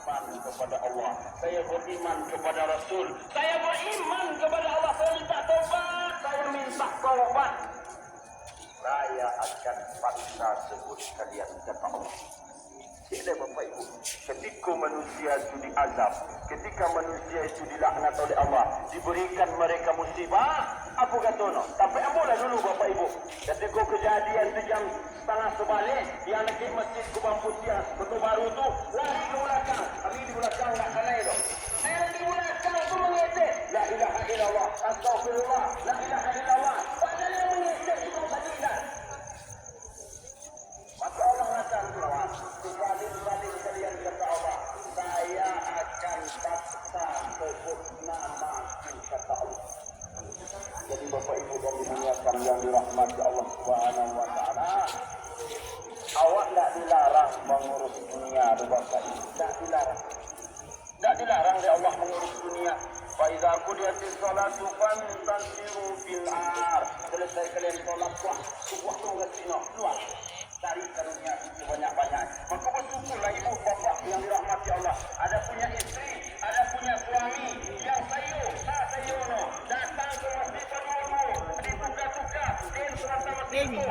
beriman kepada Allah, saya beriman kepada Rasul, saya beriman kepada Allah, saya minta taubat, saya minta taubat. Saya akan paksa sebut kalian kata Allah. Tidak Bapak Ibu, ketika manusia itu diazab, ketika manusia itu dilaknat oleh Allah, diberikan mereka musibah, apa kata no? Sampai apalah dulu Bapak Ibu. Ketika kejadian itu jam 11:30, yang lagi masjid Kubang Putih, Betul Baru tu lari ke belakang. Kami di belakang tak kenal itu. Saya di belakang tu mengejek, la ilaha illallah, astagfirullah, la ilaha illallah. Padahal yang mengejek itu fadilah. Maka Allah akan berlawan. Sebalik kalian kata Allah, saya akan paksa sebut nama kata Allah. Jadi Bapak Ibu dan dimuliakan yang dirahmati Allah Subhanahu wa taala, awak tidak dilarang mengurus dunia, Bapak Ibu. Tidak dilarang. Tidak dilarang oleh Allah mengurus dunia. Fa idza qudiyatis salatu fantashiru fil ard. Selesai kalian solat subuh tunggu sini keluar. Cari karunia itu banyak-banyak. Maka bersyukurlah ibu bapa yang dirahmati Allah. Ada punya istri, ada punya suami yang sayu no. Datang ke masjid Al-Quran, dibuka-buka, dan serasa masjid itu.